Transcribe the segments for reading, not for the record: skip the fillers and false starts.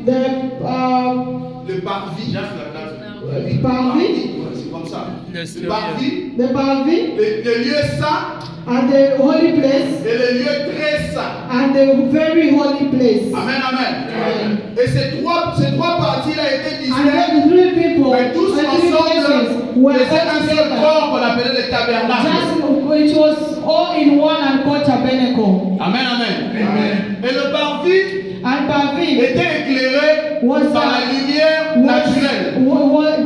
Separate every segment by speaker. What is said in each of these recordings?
Speaker 1: Le parvis.
Speaker 2: Parvis.
Speaker 1: C'est comme ça.
Speaker 3: Le
Speaker 1: Parvis.
Speaker 2: The parvis.
Speaker 1: Le lieu saint.
Speaker 2: And the holy place.
Speaker 1: Et le lieu très saint.
Speaker 2: And the very holy place.
Speaker 1: Amen, amen. Et ces trois parties-là étaient
Speaker 2: And
Speaker 1: distinctes.
Speaker 2: the three people,
Speaker 1: Mais tous
Speaker 2: the three places
Speaker 1: ensemble,
Speaker 2: were
Speaker 1: faisaient
Speaker 2: all
Speaker 1: un seul
Speaker 2: together.
Speaker 1: corps qu'on appelait le tabernacle.
Speaker 2: It was all in one and called tabernacle.
Speaker 1: Amen, amen. Et le parvis
Speaker 2: And parvis
Speaker 1: était éclairé par la lumière naturelle.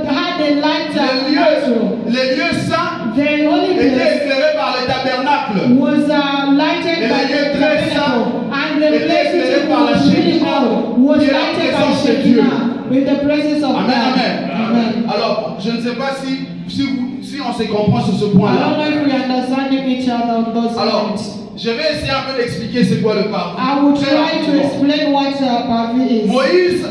Speaker 2: had the light natural.
Speaker 1: Les lieux saints
Speaker 2: The holy
Speaker 1: étaient
Speaker 2: place
Speaker 1: éclairés par le tabernacle.
Speaker 2: was lighted
Speaker 1: Et
Speaker 2: by
Speaker 1: les lieux
Speaker 2: the
Speaker 1: très
Speaker 2: tabernacle.
Speaker 1: saints
Speaker 2: And the
Speaker 1: étaient
Speaker 2: place
Speaker 1: éclairés
Speaker 2: which
Speaker 1: par la
Speaker 2: was really
Speaker 1: Shekinah,
Speaker 2: cold was
Speaker 1: qui est la
Speaker 2: lighted by
Speaker 1: présence de Dieu.
Speaker 2: Shekinah with the presence of
Speaker 1: Amen,
Speaker 2: God.
Speaker 1: amen. Alors, je ne sais pas si on se comprend sur ce
Speaker 2: I don't
Speaker 1: point-là.
Speaker 2: know if we understanding each other on those
Speaker 1: Alors,
Speaker 2: points.
Speaker 1: je vais essayer un peu d'expliquer c'est quoi le parvis.
Speaker 2: I will
Speaker 1: Très
Speaker 2: try to
Speaker 1: rapidement.
Speaker 2: explain what parvis is.
Speaker 1: Moïse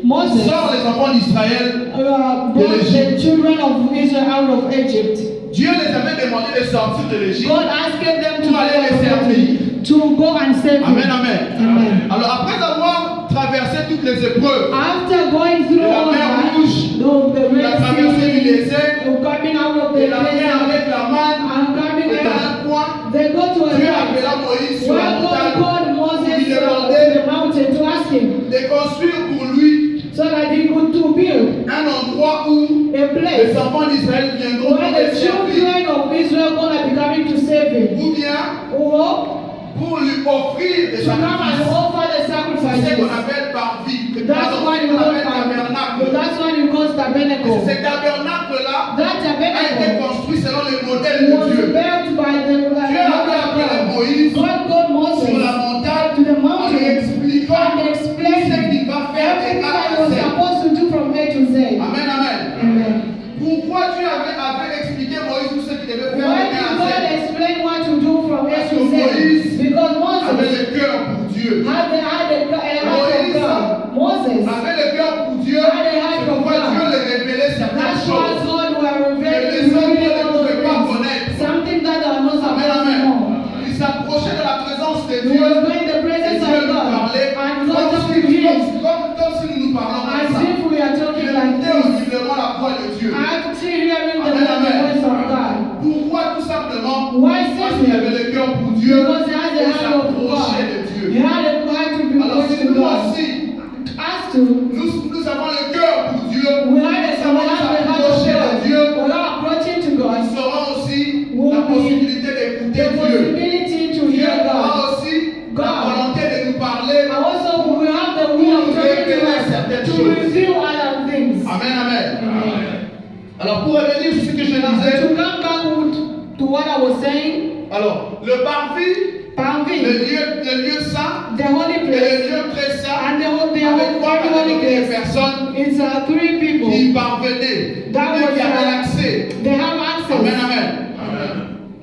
Speaker 2: Moses
Speaker 1: sort les enfants d'Israël.
Speaker 2: brought the children of Israel out of Egypt.
Speaker 1: Dieu les avait demandé de sortir de l'Égypte.
Speaker 2: God asked them to
Speaker 1: Pour aller les servir.
Speaker 2: go and save
Speaker 1: Amen,
Speaker 2: him.
Speaker 1: amen.
Speaker 2: Amen.
Speaker 1: Alors, après avoir traversé toutes les épreuves,
Speaker 2: After going through
Speaker 1: la
Speaker 2: all
Speaker 1: mer
Speaker 2: that,
Speaker 1: Rouge,
Speaker 2: the
Speaker 1: la
Speaker 2: Red
Speaker 1: traversée du
Speaker 2: Sea,
Speaker 1: désert,
Speaker 2: coming out of the
Speaker 1: et la mer
Speaker 2: desert,
Speaker 1: avec la manne,
Speaker 2: and coming
Speaker 1: et à
Speaker 2: out,
Speaker 1: un point,
Speaker 2: they go to a
Speaker 1: Dieu
Speaker 2: place
Speaker 1: appela Moïse sur la
Speaker 2: where God
Speaker 1: montagne
Speaker 2: called Moses
Speaker 1: lui
Speaker 2: to
Speaker 1: demandait
Speaker 2: the mountain to ask him
Speaker 1: de construire pour lui
Speaker 2: so that he could to build
Speaker 1: un endroit où
Speaker 2: a place
Speaker 1: les enfants d'Israël viendront pour
Speaker 2: where
Speaker 1: les
Speaker 2: the
Speaker 1: servir,
Speaker 2: children of Israel gonna be coming to save him,
Speaker 1: ou bien
Speaker 2: or
Speaker 1: pour lui offrir des
Speaker 2: to come and
Speaker 1: sacrifices.
Speaker 2: offer the
Speaker 1: C'est ce qu'on
Speaker 2: sacrifices.
Speaker 1: appelle parvis.
Speaker 2: That's why you
Speaker 1: On
Speaker 2: call
Speaker 1: appelle tabernacle.
Speaker 2: that's why you call tabernacle.
Speaker 1: Ce tabernacle-là
Speaker 2: That
Speaker 1: a été
Speaker 2: tabernacle
Speaker 1: construit selon le modèle de
Speaker 2: was
Speaker 1: Dieu.
Speaker 2: built by the
Speaker 1: Dieu avait appelé Moïse
Speaker 2: God called Moses
Speaker 1: sur la
Speaker 2: to
Speaker 1: montagne
Speaker 2: the
Speaker 1: en lui
Speaker 2: mountain
Speaker 1: expliquant
Speaker 2: and explained
Speaker 1: ce qu'il va faire de
Speaker 2: everything
Speaker 1: A
Speaker 2: that he
Speaker 1: à
Speaker 2: was
Speaker 1: Z.
Speaker 2: supposed to do from A to Z.
Speaker 1: Amen, amen.
Speaker 2: Amen.
Speaker 1: Pourquoi Dieu avait expliqué à Moïse tout ce qu'il devait faire
Speaker 2: Why
Speaker 1: de
Speaker 2: did
Speaker 1: A
Speaker 2: God
Speaker 1: à Z?
Speaker 2: explain what to do from A
Speaker 1: Parce
Speaker 2: to
Speaker 1: que Moïse
Speaker 2: Z? Because
Speaker 1: avait
Speaker 2: Moses
Speaker 1: le cœur pour Dieu.
Speaker 2: had the heart of God. Moses,
Speaker 1: Avait le cœur pour Dieu. C'est pourquoi Dieu lui révélait certaines
Speaker 2: that's why
Speaker 1: choses.
Speaker 2: God were revealing
Speaker 1: Les hommes ne
Speaker 2: all
Speaker 1: pouvaient pas
Speaker 2: those
Speaker 1: connaître.
Speaker 2: things. Something that are not
Speaker 1: Amen,
Speaker 2: supposed to
Speaker 1: amen.
Speaker 2: know.
Speaker 1: Il s'approchait de la présence de
Speaker 2: He
Speaker 1: Dieu.
Speaker 2: was going the
Speaker 1: Et
Speaker 2: presence
Speaker 1: Dieu
Speaker 2: of
Speaker 1: nous
Speaker 2: God.
Speaker 1: parlait
Speaker 2: And
Speaker 1: comme
Speaker 2: God talked
Speaker 1: si,
Speaker 2: to him
Speaker 1: comme si nous nous parlons
Speaker 2: as
Speaker 1: comme ça.
Speaker 2: if we are
Speaker 1: Il
Speaker 2: talking like
Speaker 1: écoutait
Speaker 2: this.
Speaker 1: audiblement la voix de Dieu.
Speaker 2: Actually hearing the
Speaker 1: Amen, amen.
Speaker 2: voice of God.
Speaker 1: Pourquoi? Tout simplement
Speaker 2: Why
Speaker 1: parce
Speaker 2: simply?
Speaker 1: qu'il avait le cœur pour Dieu.
Speaker 2: Because he had the
Speaker 1: Il
Speaker 2: heart of
Speaker 1: s'approchait
Speaker 2: God.
Speaker 1: de Dieu.
Speaker 2: He had a heart to be
Speaker 1: Alors
Speaker 2: close
Speaker 1: si
Speaker 2: to
Speaker 1: nous
Speaker 2: God.
Speaker 1: aussi,
Speaker 2: As to,
Speaker 1: nous avons le cœur pour Dieu,
Speaker 2: we had the
Speaker 1: nous
Speaker 2: heart
Speaker 1: savons
Speaker 2: of
Speaker 1: s'approcher de
Speaker 2: God.
Speaker 1: Dieu,
Speaker 2: We are approaching to God.
Speaker 1: nous aurons aussi
Speaker 2: Will
Speaker 1: la
Speaker 2: be
Speaker 1: possibilité
Speaker 2: The
Speaker 1: d'écouter Dieu.
Speaker 2: possibility to
Speaker 1: Dieu
Speaker 2: hear God.
Speaker 1: aura aussi la
Speaker 2: God.
Speaker 1: volonté de nous parler.
Speaker 2: And also we have the will of talking to us to reveal other things.
Speaker 1: Amen, amen.
Speaker 2: Amen.
Speaker 1: Alors pour revenir sur ce que je
Speaker 2: To
Speaker 1: disais,
Speaker 2: come back to what I was saying,
Speaker 1: alors le parvis,
Speaker 2: Parvis,
Speaker 1: le lieu saint
Speaker 2: the holy
Speaker 1: et
Speaker 2: place,
Speaker 1: le lieu très saint,
Speaker 2: and the
Speaker 1: avec trois
Speaker 2: very holy
Speaker 1: catégories de
Speaker 2: place.
Speaker 1: personnes
Speaker 2: It's three people.
Speaker 1: qui parvenaient,
Speaker 2: That
Speaker 1: ceux
Speaker 2: was,
Speaker 1: qui avaient l'accès.
Speaker 2: They have
Speaker 1: Amen,
Speaker 2: access.
Speaker 1: amen.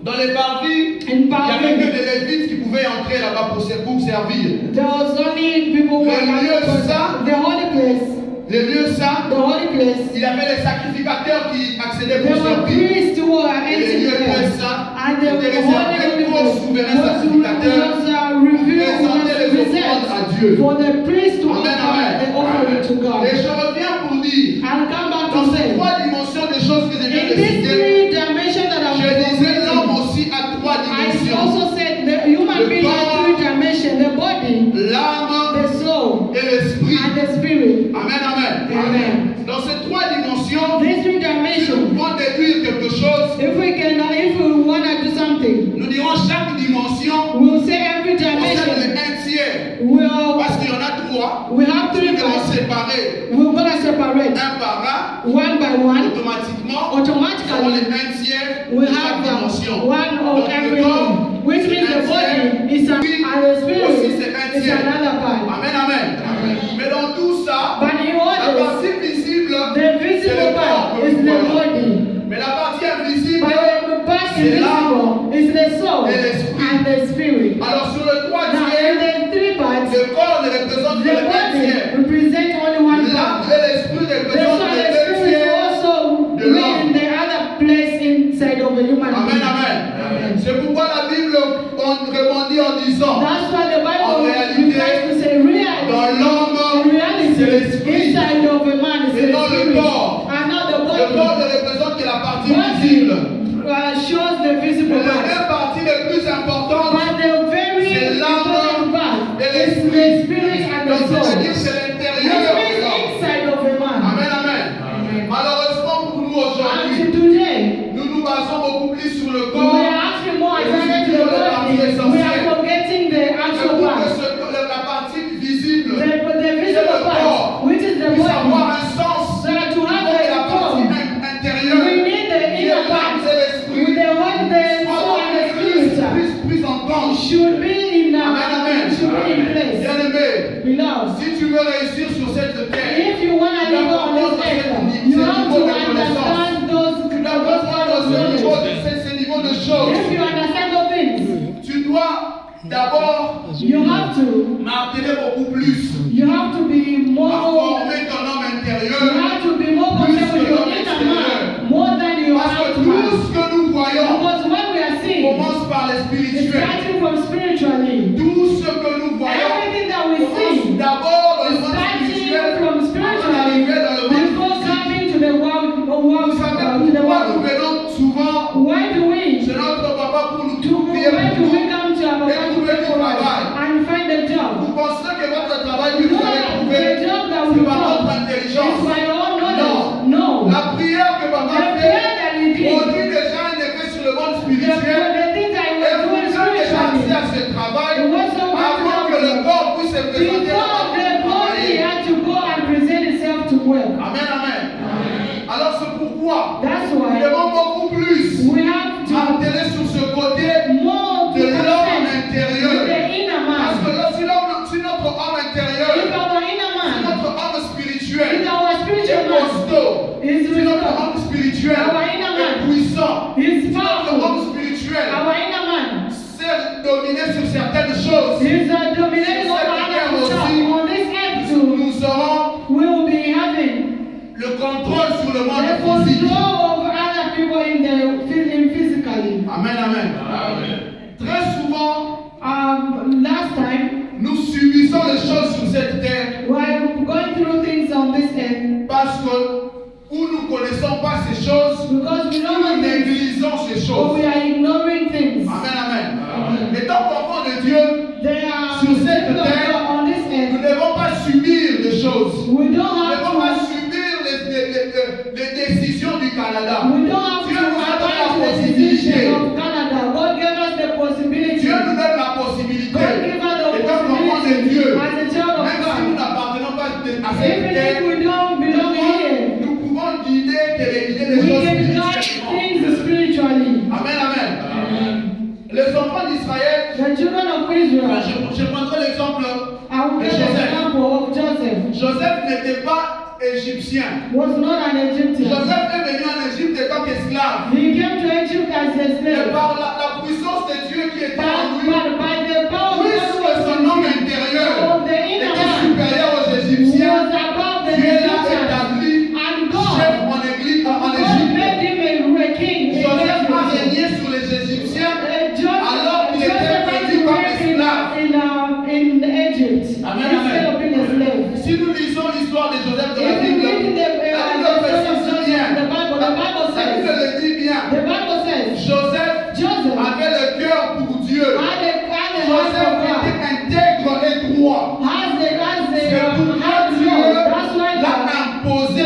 Speaker 1: Dans les parvis,
Speaker 2: In
Speaker 1: il n'y avait que
Speaker 2: Parvis,
Speaker 1: des Lévites qui pouvaient entrer là-bas pour servir.
Speaker 2: there was only people who
Speaker 1: Le
Speaker 2: were
Speaker 1: lieu
Speaker 2: not-
Speaker 1: saint.
Speaker 2: the holy place,
Speaker 1: Le lieu saint,
Speaker 2: the holy place.
Speaker 1: il y avait les sacrificateurs qui accédaient
Speaker 2: There
Speaker 1: pour
Speaker 2: were
Speaker 1: servir.
Speaker 2: priests who were
Speaker 1: Et le
Speaker 2: entering
Speaker 1: lieu très
Speaker 2: there.
Speaker 1: saint
Speaker 2: And the
Speaker 1: était
Speaker 2: holy
Speaker 1: réservé
Speaker 2: place
Speaker 1: aux souverains sacrificateurs
Speaker 2: revealed
Speaker 1: présenter les offrandes à Dieu.
Speaker 2: for the priest to
Speaker 1: Amen,
Speaker 2: offer
Speaker 1: amen.
Speaker 2: the offering to God.
Speaker 1: Et je reviens pour dire,
Speaker 2: I'll come back
Speaker 1: dans
Speaker 2: to
Speaker 1: ces
Speaker 2: say,
Speaker 1: trois dimensions des choses que je viens
Speaker 2: in
Speaker 1: de
Speaker 2: these
Speaker 1: citer,
Speaker 2: three dimensions that
Speaker 1: je disais l'homme
Speaker 2: I'm
Speaker 1: aussi a trois
Speaker 2: I
Speaker 1: dimensions.
Speaker 2: also said the human
Speaker 1: Le
Speaker 2: being has
Speaker 1: corps,
Speaker 2: three dimensions: the body,
Speaker 1: L'âme
Speaker 2: the soul,
Speaker 1: et l'esprit.
Speaker 2: and the spirit.
Speaker 1: Amen, amen.
Speaker 2: Amen.
Speaker 1: Dans ces trois dimensions,
Speaker 2: These three
Speaker 1: si nous
Speaker 2: dimensions.
Speaker 1: pouvons déduire quelque chose,
Speaker 2: If we want to do something,
Speaker 1: nous dirons chaque dimension
Speaker 2: we'll say every
Speaker 1: possède
Speaker 2: dimension.
Speaker 1: un tiers.
Speaker 2: We'll
Speaker 1: Parce qu'il y en a trois.
Speaker 2: we have
Speaker 1: Nous
Speaker 2: three
Speaker 1: devons
Speaker 2: parts.
Speaker 1: séparer
Speaker 2: We're gonna separate
Speaker 1: un par
Speaker 2: one by
Speaker 1: un
Speaker 2: one.
Speaker 1: automatiquement. Nous avons
Speaker 2: Automatically,
Speaker 1: les un tiers
Speaker 2: we
Speaker 1: de chaque
Speaker 2: have
Speaker 1: dimension.
Speaker 2: one
Speaker 1: Donc
Speaker 2: of
Speaker 1: le
Speaker 2: everything,
Speaker 1: corps,
Speaker 2: which means the body is an, and the
Speaker 1: aussi
Speaker 2: spirit
Speaker 1: c'est un
Speaker 2: is
Speaker 1: tiers.
Speaker 2: another part.
Speaker 1: Amen, amen. Mais dans tout ça,
Speaker 2: But in
Speaker 1: la
Speaker 2: order,
Speaker 1: partie visible,
Speaker 2: the
Speaker 1: c'est
Speaker 2: visible
Speaker 1: le corps
Speaker 2: part
Speaker 1: que
Speaker 2: is
Speaker 1: nous
Speaker 2: the
Speaker 1: voyons.
Speaker 2: body.
Speaker 1: Mais la partie invisible,
Speaker 2: But the part
Speaker 1: c'est
Speaker 2: invisible is the soul
Speaker 1: et l'esprit.
Speaker 2: and the spirit.
Speaker 1: alors sur le trois
Speaker 2: Now, in
Speaker 1: tiers,
Speaker 2: the three parts,
Speaker 1: le corps ne représente que
Speaker 2: the
Speaker 1: le un
Speaker 2: body
Speaker 1: tiers.
Speaker 2: represents only one
Speaker 1: L'âme
Speaker 2: part.
Speaker 1: et l'esprit
Speaker 2: The soul
Speaker 1: représentent
Speaker 2: and
Speaker 1: les
Speaker 2: the
Speaker 1: deux
Speaker 2: spirit
Speaker 1: tiers.
Speaker 2: also
Speaker 1: de
Speaker 2: be
Speaker 1: l'homme.
Speaker 2: in the other place inside of a human
Speaker 1: Amen,
Speaker 2: being.
Speaker 1: amen. C'est pourquoi la Bible rebondit en disant,
Speaker 2: That's why the
Speaker 1: En
Speaker 2: Bible
Speaker 1: réalité,
Speaker 2: tries to say, really,
Speaker 1: dans c'est l'esprit.
Speaker 2: inside of a man is
Speaker 1: Et
Speaker 2: the
Speaker 1: non le
Speaker 2: spirit,
Speaker 1: corps.
Speaker 2: and not the
Speaker 1: Le
Speaker 2: body.
Speaker 1: corps ne représente que la partie
Speaker 2: Body
Speaker 1: visible.
Speaker 2: shows the visible
Speaker 1: Mais la
Speaker 2: part.
Speaker 1: même partie la plus importante,
Speaker 2: But the very
Speaker 1: c'est l'âme
Speaker 2: important part
Speaker 1: et
Speaker 2: is the
Speaker 1: l'esprit.
Speaker 2: spirit and the
Speaker 1: Donc
Speaker 2: soul.
Speaker 1: c'est-à-dire
Speaker 2: Which
Speaker 1: c'est l'intérieur.
Speaker 2: means inside of a man.
Speaker 1: Amen, amen. Malheureusement pour nous aujourd'hui,
Speaker 2: Until today,
Speaker 1: nous nous basons beaucoup plus sur le
Speaker 2: we
Speaker 1: corps.
Speaker 2: are actually more attracted to the body. We are forgetting the actual
Speaker 1: Pour que
Speaker 2: part.
Speaker 1: la partie visible
Speaker 2: The visible part, which is the
Speaker 1: puisse avoir
Speaker 2: body.
Speaker 1: un sens.
Speaker 2: So that to
Speaker 1: Il
Speaker 2: have
Speaker 1: faut que la
Speaker 2: the
Speaker 1: partie
Speaker 2: form,
Speaker 1: intérieure,
Speaker 2: we need the
Speaker 1: qui est
Speaker 2: inner part.
Speaker 1: l'âme et l'esprit,
Speaker 2: With the one, the soul and the spirit
Speaker 1: puisse entendre.
Speaker 2: should be in
Speaker 1: Amen, amen.
Speaker 2: should be in place.
Speaker 1: Bien-aimé,
Speaker 2: Beloved,
Speaker 1: si tu veux réussir sur cette terre,
Speaker 2: if you want to live on this earth, you have to understand those
Speaker 1: tu dois comprendre ce niveau de choses.
Speaker 2: If you understand those things,
Speaker 1: Tu dois d'abord
Speaker 2: you have to
Speaker 1: marteler beaucoup plus
Speaker 2: be
Speaker 1: à
Speaker 2: more,
Speaker 1: former ton homme
Speaker 2: you
Speaker 1: intérieur.
Speaker 2: have to be more concerned with your inner man more than your
Speaker 1: Parce que
Speaker 2: outer
Speaker 1: tout
Speaker 2: man.
Speaker 1: ce que nous voyons
Speaker 2: Because what we are seeing
Speaker 1: commence par les
Speaker 2: is
Speaker 1: spirituels.
Speaker 2: starting from spiritually.
Speaker 1: Tout ce que nous voyons
Speaker 2: Everything that we
Speaker 1: commence
Speaker 2: see
Speaker 1: d'abord dans le
Speaker 2: is
Speaker 1: monde
Speaker 2: starting
Speaker 1: spirituel
Speaker 2: from
Speaker 1: avant
Speaker 2: spiritually
Speaker 1: d'arriver dans le monde
Speaker 2: before
Speaker 1: physique.
Speaker 2: coming to the world,
Speaker 1: Vous savez
Speaker 2: to the
Speaker 1: pourquoi nous
Speaker 2: world.
Speaker 1: venons souvent
Speaker 2: Why do we
Speaker 1: chez notre papa pour nous
Speaker 2: to
Speaker 1: prier
Speaker 2: why
Speaker 1: pour
Speaker 2: do we
Speaker 1: nous?
Speaker 2: come to our
Speaker 1: Et
Speaker 2: God to
Speaker 1: trouver
Speaker 2: pray
Speaker 1: du
Speaker 2: for us
Speaker 1: travail.
Speaker 2: and find a job?
Speaker 1: Vous pensez que votre travail que vous avez trouvé,
Speaker 2: The job that we
Speaker 1: c'est par votre
Speaker 2: want
Speaker 1: intelligence?
Speaker 2: is by your own knowledge. No.
Speaker 1: La prière que papa
Speaker 2: The
Speaker 1: fait
Speaker 2: prayer that we did,
Speaker 1: produit déjà un effet sur le monde
Speaker 2: the
Speaker 1: spirituel.
Speaker 2: things that
Speaker 1: Et
Speaker 2: we
Speaker 1: vous
Speaker 2: do
Speaker 1: avez déjà accès
Speaker 2: spiritually,
Speaker 1: à ce travail
Speaker 2: it was so
Speaker 1: avant que le corps puisse se présenter
Speaker 2: before the body
Speaker 1: travailler.
Speaker 2: had to go and present itself to work.
Speaker 1: Amen, amen. Alors c'est pourquoi
Speaker 2: That's
Speaker 1: nous
Speaker 2: why
Speaker 1: devons beaucoup plus
Speaker 2: we have to
Speaker 1: marteler sur ce côté
Speaker 2: more to
Speaker 1: de l'homme
Speaker 2: connect with
Speaker 1: intérieur.
Speaker 2: the inner
Speaker 1: Parce que
Speaker 2: man.
Speaker 1: là, si notre homme intérieur,
Speaker 2: If our inner
Speaker 1: si
Speaker 2: man,
Speaker 1: notre homme spirituel
Speaker 2: if our
Speaker 1: est
Speaker 2: spiritual man
Speaker 1: costaud,
Speaker 2: is
Speaker 1: si notre
Speaker 2: restored,
Speaker 1: homme spirituel
Speaker 2: our inner man
Speaker 1: est puissant,
Speaker 2: is
Speaker 1: si notre
Speaker 2: powerful,
Speaker 1: homme spirituel
Speaker 2: our inner man
Speaker 1: sait dominer sur certaines choses,
Speaker 2: is dominating over other stuff on this earth too,
Speaker 1: nous aurons
Speaker 2: we will be having
Speaker 1: le contrôle sur le
Speaker 2: the
Speaker 1: monde physique.
Speaker 2: control over other people in physically.
Speaker 1: Amen, amen. Très souvent,
Speaker 2: Last time,
Speaker 1: nous subissons les choses sur cette terre
Speaker 2: while going through things on this earth,
Speaker 1: parce que ou nous ne connaissons pas ces choses,
Speaker 2: because we
Speaker 1: ou
Speaker 2: don't
Speaker 1: nous
Speaker 2: know things,
Speaker 1: négligeons ces
Speaker 2: or
Speaker 1: choses.
Speaker 2: we are ignoring things.
Speaker 1: Amen, amen. Étant enfants de Dieu,
Speaker 2: There are
Speaker 1: Sur cette
Speaker 2: people
Speaker 1: terre,
Speaker 2: on this
Speaker 1: nous
Speaker 2: earth.
Speaker 1: ne devons pas subir des choses.
Speaker 2: We
Speaker 1: Nous
Speaker 2: don't
Speaker 1: ne devons pas
Speaker 2: have to.
Speaker 1: subir les décisions du Canada.
Speaker 2: We don't have
Speaker 1: Dieu
Speaker 2: to
Speaker 1: nous a donné la
Speaker 2: abide to the
Speaker 1: possibilité.
Speaker 2: decision of Canada. God gave us the possibility.
Speaker 1: Dieu nous donne la possibilité.
Speaker 2: God gave us the
Speaker 1: Étant enfants de
Speaker 2: possibility
Speaker 1: Dieu,
Speaker 2: as a child of
Speaker 1: même si nous
Speaker 2: God.
Speaker 1: n'appartenons pas à cette
Speaker 2: Even
Speaker 1: terre,
Speaker 2: if we don't belong here,
Speaker 1: nous pouvons guider, téléguider les
Speaker 2: we
Speaker 1: choses
Speaker 2: can guide
Speaker 1: spirituellement.
Speaker 2: things spiritually.
Speaker 1: Amen, amen. Les enfants d'Israël,
Speaker 2: The children of Israel,
Speaker 1: je prendrai l'exemple.
Speaker 2: I will give the example of Joseph.
Speaker 1: Joseph n'était pas égyptien.
Speaker 2: Was not an Egyptian.
Speaker 1: Joseph est venu en Égypte en tant qu'esclave.
Speaker 2: He came to Egypt as a
Speaker 1: Et
Speaker 2: slave.
Speaker 1: par la puissance de Dieu qui était en lui,
Speaker 2: But by the power of
Speaker 1: puisque
Speaker 2: God
Speaker 1: son homme intérieur
Speaker 2: of the inner
Speaker 1: était
Speaker 2: man
Speaker 1: supérieur aux
Speaker 2: was
Speaker 1: Égyptiens,
Speaker 2: above the
Speaker 1: Dieu l'a
Speaker 2: Egyptians.
Speaker 1: établi
Speaker 2: And God,
Speaker 1: chef en Église, en
Speaker 2: God
Speaker 1: Égypte.
Speaker 2: made him a king.
Speaker 1: Joseph a régné sur les Égyptiens alors qu'il
Speaker 2: Joseph
Speaker 1: était
Speaker 2: had
Speaker 1: venu
Speaker 2: to
Speaker 1: comme
Speaker 2: reign
Speaker 1: esclave.
Speaker 2: in Egypt
Speaker 1: Amen,
Speaker 2: instead
Speaker 1: amen.
Speaker 2: of being a slave.
Speaker 1: Si nous lisons l'histoire de Joseph de la
Speaker 2: If you
Speaker 1: Bible,
Speaker 2: read in
Speaker 1: la Bible
Speaker 2: the story of
Speaker 1: précise
Speaker 2: Joseph
Speaker 1: bien,
Speaker 2: in the Bible
Speaker 1: la Bible
Speaker 2: says,
Speaker 1: le dit bien,
Speaker 2: the Bible says,
Speaker 1: Joseph
Speaker 2: Joseph
Speaker 1: avait le cœur pour Dieu.
Speaker 2: had a heart
Speaker 1: Joseph
Speaker 2: for God.
Speaker 1: était intègre et droit.
Speaker 2: Has
Speaker 1: C'est
Speaker 2: a
Speaker 1: pourquoi
Speaker 2: heart
Speaker 1: Dieu
Speaker 2: for God. That's why
Speaker 1: l'a
Speaker 2: God
Speaker 1: imposé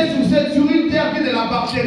Speaker 1: sur une terre qui ne l'appartenait